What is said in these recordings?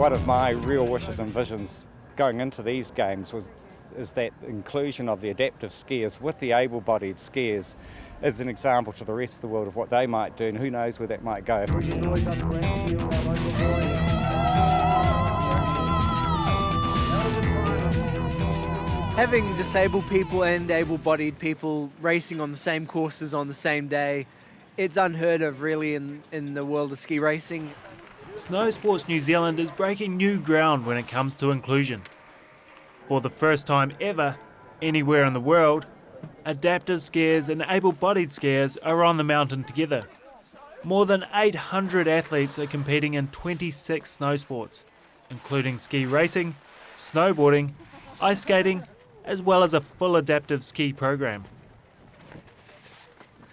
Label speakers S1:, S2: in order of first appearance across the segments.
S1: one of my real wishes and visions going into these games is that inclusion of the adaptive skiers with the able-bodied skiers is an example to the rest of the world of what they might do, and who knows where that might go.
S2: Having disabled people and able-bodied people racing on the same courses on the same day, it's unheard of really in the world of ski racing.
S3: Snow Sports New Zealand is breaking new ground when it comes to inclusion. For the first time ever, anywhere in the world, adaptive skiers and able-bodied skiers are on the mountain together. More than 800 athletes are competing in 26 snow sports, including ski racing, snowboarding, ice skating, as well as a full adaptive ski program.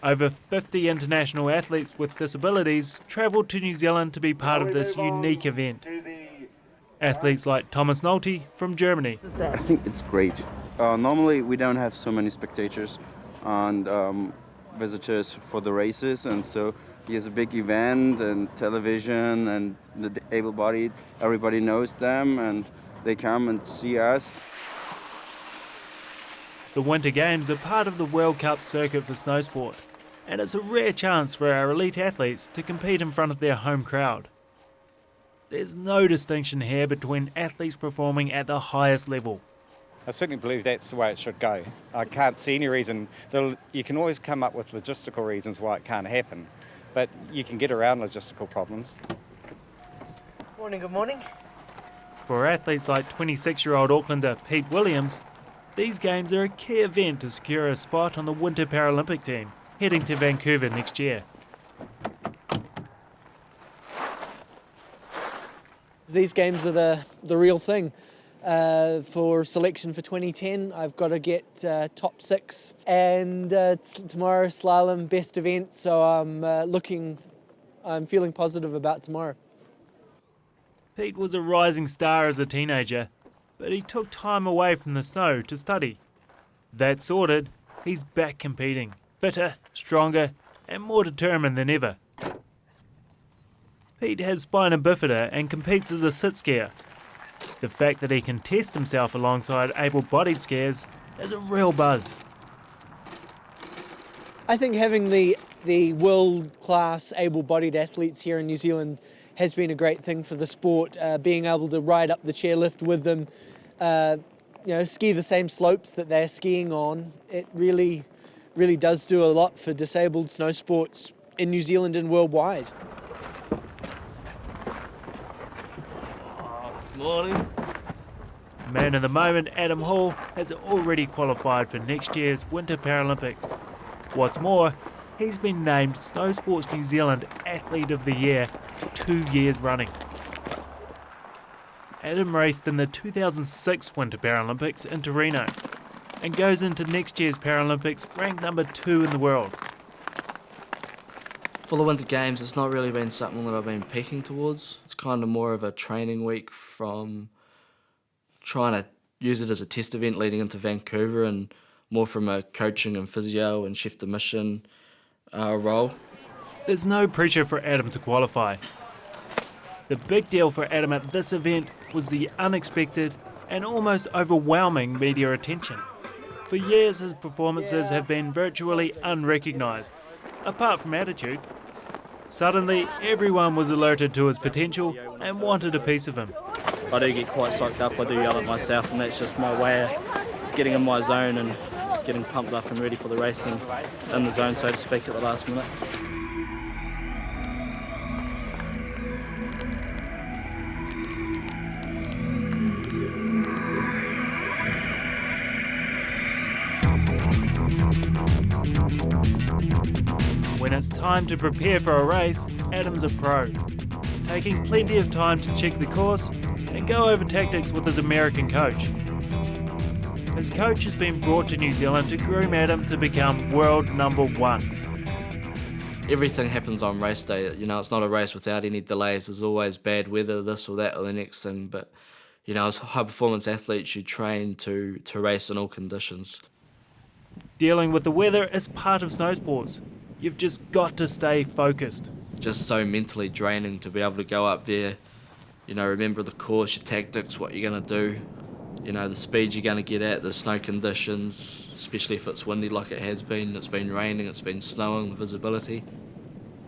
S3: Over 50 international athletes with disabilities travelled to New Zealand to be part of this unique event. Athletes like Thomas Nolte from Germany.
S4: I think it's great. Normally we don't have so many spectators and visitors for the races, and so here's a big event and television and the able-bodied, everybody knows them and they come and see us.
S3: The Winter Games are part of the World Cup circuit for snow sport, and it's a rare chance for our elite athletes to compete in front of their home crowd. There's no distinction here between athletes performing at the highest level.
S1: I certainly believe that's the way it should go. I can't see any reason. You can always come up with logistical reasons why it can't happen, but you can get around logistical problems.
S2: Morning, good morning.
S3: For athletes like 26-year-old Aucklander Pete Williams, these games are a key event to secure a spot on the Winter Paralympic team, heading to Vancouver next year.
S2: These games are the real thing. For selection for 2010, I've got to get top 6, and tomorrow slalom best event, so I'm feeling positive about tomorrow.
S3: Pete was a rising star as a teenager, but he took time away from the snow to study. That sorted, he's back competing, fitter, stronger, and more determined than ever. Pete has spina bifida and competes as a sit skier. The fact that he can test himself alongside able-bodied skiers is a real buzz.
S2: I think having the world-class able-bodied athletes here in New Zealand has been a great thing for the sport. Being able to ride up the chairlift with them, ski the same slopes that they're skiing on, it really does do a lot for disabled snow sports in New Zealand and worldwide.
S3: Morning. Man of the moment, Adam Hall, has already qualified for next year's Winter Paralympics. What's more, he's been named Snow Sports New Zealand Athlete of the Year 2 years running. Adam raced in the 2006 Winter Paralympics in Torino and goes into next year's Paralympics ranked number 2 in the world.
S5: For the Winter Games, it's not really been something that I've been peaking towards. It's kind of more of a training week from trying to use it as a test event leading into Vancouver, and more from a coaching and physio and chef de mission role.
S3: There's no pressure for Adam to qualify. The big deal for Adam at this event was the unexpected and almost overwhelming media attention. For years, his performances have been virtually unrecognised, apart from attitude. Suddenly, everyone was alerted to his potential and wanted a piece of him.
S6: I do get quite psyched up, I do yell at myself, and that's just my way of getting in my zone and getting pumped up and ready for the race and in the zone, so to speak, at the last minute.
S3: When it's time to prepare for a race, Adam's a pro, taking plenty of time to check the course and go over tactics with his American coach. His coach has been brought to New Zealand to groom Adam to become world number 1.
S5: Everything happens on race day. It's not a race without any delays. There's always bad weather, this or that or the next thing, but as high-performance athletes, you train to race in all conditions.
S3: Dealing with the weather is part of snow sports. You've just got to stay focused.
S5: Just so mentally draining to be able to go up there, You know, remember the course, your tactics, what you're going to do, you know, the speed you're going to get at, the snow conditions, especially if it's windy like it has been, it's been raining, it's been snowing, the visibility.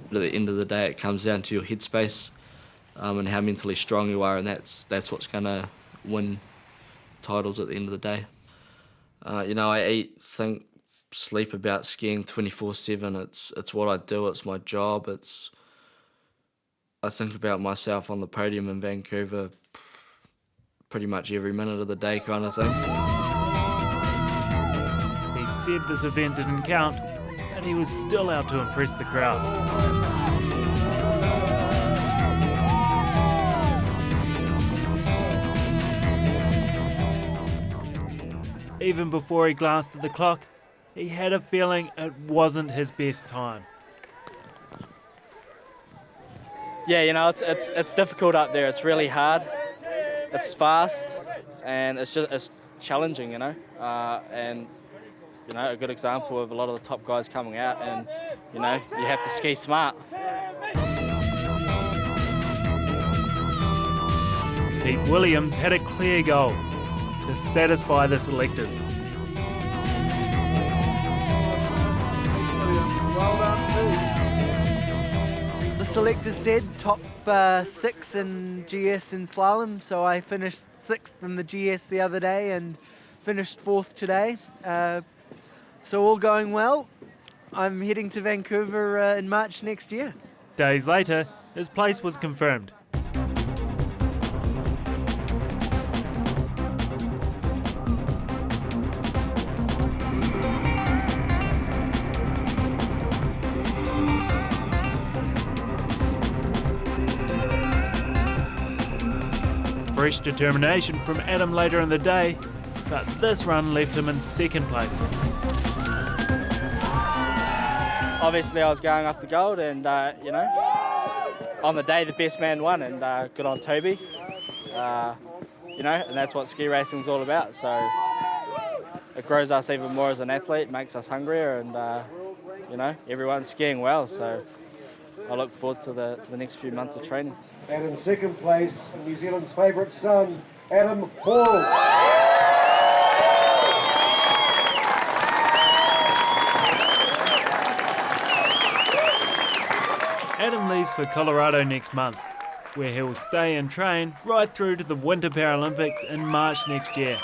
S5: But at the end of the day, it comes down to your headspace and how mentally strong you are, and that's what's going to win titles at the end of the day. You know, I eat, think, sleep about skiing 24/7. It's what I do, it's my job, I think about myself on the podium in Vancouver pretty much every minute of the day kind of thing.
S3: He said this event didn't count, and he was still out to impress the crowd. Even before he glanced at the clock, he had a feeling it wasn't his best time.
S6: Yeah, you know, it's difficult up there. It's really hard. It's fast, and it's challenging, you know. And you know, a good example of a lot of the top guys coming out, and you know, you have to ski smart.
S3: Pete Williams had a clear goal: to satisfy the selectors.
S2: The selectors said top 6 in GS in slalom, so I finished 6th in the GS the other day and finished 4th today. So all going well. I'm heading to Vancouver in March next year.
S3: Days later, his place was confirmed. Fresh determination from Adam later in the day, but this run left him in second place.
S6: Obviously, I was going after gold, and you know, on the day the best man won, and good on Toby. You know, and that's what ski racing's all about. So it grows us even more as an athlete, makes us hungrier, and you know, everyone's skiing well. So I look forward to the next few months of training.
S7: And in second place, New Zealand's favourite son, Adam Hall.
S3: Adam leaves for Colorado next month, where he'll stay and train right through to the Winter Paralympics in March next year.